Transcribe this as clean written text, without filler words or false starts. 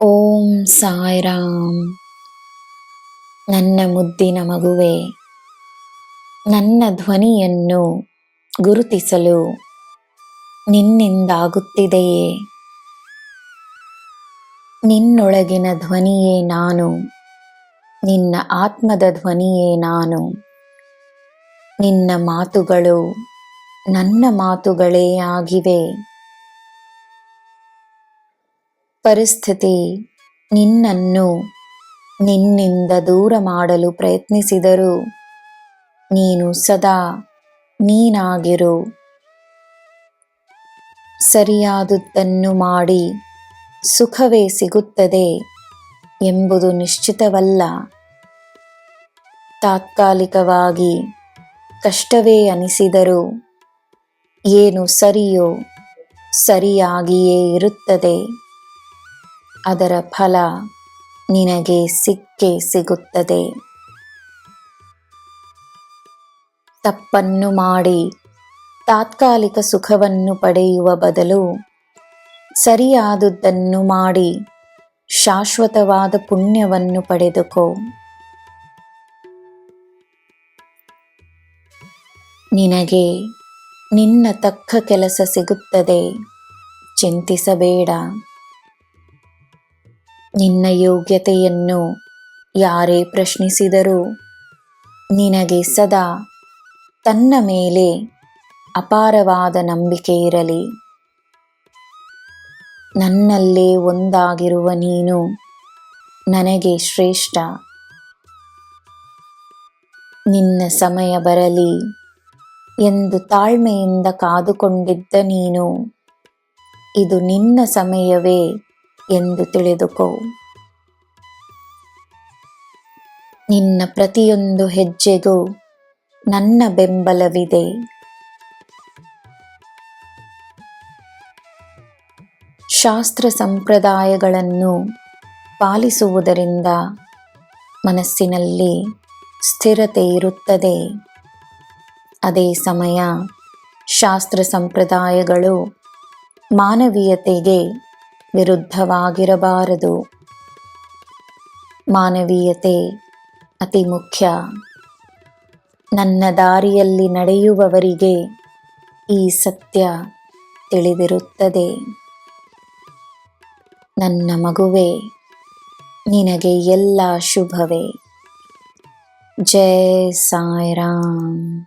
ಓಂ ಸಾಯಿರಾಮ್. ನನ್ನ ಮುದ್ದಿನ ಮಗುವೆ, ನನ್ನ ಧ್ವನಿಯನ್ನು ಗುರುತಿಸಲು ನಿನ್ನಿಂದಾಗುತ್ತಿದೆಯೇ? ನಿನ್ನೊಳಗಿನ ಧ್ವನಿಯೇ ನಾನು, ನಿನ್ನ ಆತ್ಮದ ಧ್ವನಿಯೇ ನಾನು. ನಿನ್ನ ಮಾತುಗಳು ನನ್ನ ಮಾತುಗಳೇ ಆಗಿವೆ. ಪರಿಸ್ಥಿತಿ ನಿನ್ನನ್ನು ನಿನ್ನಿಂದ ದೂರ ಮಾಡಲು ಪ್ರಯತ್ನಿಸಿದರೂ ನೀನು ಸದಾ ನೀನಾಗಿರು. ಸರಿಯಾದುದನ್ನು ಮಾಡಿ ಸುಖವೇ ಸಿಗುತ್ತದೆ ಎಂಬುದು ನಿಶ್ಚಿತವಲ್ಲ. ತಾತ್ಕಾಲಿಕವಾಗಿ ಕಷ್ಟವೇ ಅನಿಸಿದರೂ ಏನು ಸರಿಯೋ ಸರಿಯಾಗಿಯೇ ಇರುತ್ತದೆ. ಅದರ ಫಲ ನಿನಗೆ ಸಿಕ್ಕೇ ಸಿಗುತ್ತದೆ. ತಪ್ಪನ್ನು ಮಾಡಿ ತಾತ್ಕಾಲಿಕ ಸುಖವನ್ನು ಪಡೆಯುವ ಬದಲು ಸರಿಯಾದುದನ್ನು ಮಾಡಿ ಶಾಶ್ವತವಾದ ಪುಣ್ಯವನ್ನು ಪಡೆದುಕೋ. ನಿನಗೆ ನಿನ್ನ ತಕ್ಕ ಕೆಲಸ ಸಿಗುತ್ತದೆ, ಚಿಂತಿಸಬೇಡ. ನಿನ್ನ ಯೋಗ್ಯತೆಯನ್ನು ಯಾರೇ ಪ್ರಶ್ನಿಸಿದರೂ ನಿನಗೆ ಸದಾ ತನ್ನ ಮೇಲೆ ಅಪಾರವಾದ ನಂಬಿಕೆ ಇರಲಿ. ನನ್ನಲ್ಲೇ ಒಂದಾಗಿರುವ ನೀನು ನನಗೆ ಶ್ರೇಷ್ಠ. ನಿನ್ನ ಸಮಯ ಬರಲಿ ಎಂದು ತಾಳ್ಮೆಯಿಂದ ಕಾದುಕೊಂಡಿದ್ದ ನೀನು ಇದು ನಿನ್ನ ಸಮಯವೇ ಎಂದು ತಿಳಿದುಕೋ. ನಿನ್ನ ಪ್ರತಿಯೊಂದು ಹೆಜ್ಜೆಗೂ ನನ್ನ ಬೆಂಬಲವಿದೆ. ಶಾಸ್ತ್ರ ಸಂಪ್ರದಾಯಗಳನ್ನು ಪಾಲಿಸುವುದರಿಂದ ಮನಸ್ಸಿನಲ್ಲಿ ಸ್ಥಿರತೆ ಇರುತ್ತದೆ. ಅದೇ ಸಮಯ ಶಾಸ್ತ್ರ ಸಂಪ್ರದಾಯಗಳು ಮಾನವೀಯತೆಗೆ ವಿರುದ್ಧವಾಗಿರಬಾರದು. ಮಾನವೀಯತೆ ಅತಿ ಮುಖ್ಯ. ನನ್ನ ದಾರಿಯಲ್ಲಿ ನಡೆಯುವವರಿಗೆ ಈ ಸತ್ಯ ತಿಳಿದಿರುತ್ತದೆ. ನನ್ನ ಮಗುವೇ, ನಿನಗೆ ಎಲ್ಲ ಶುಭವೇ. ಜೈ ಸಾಯಿರಾಮ್.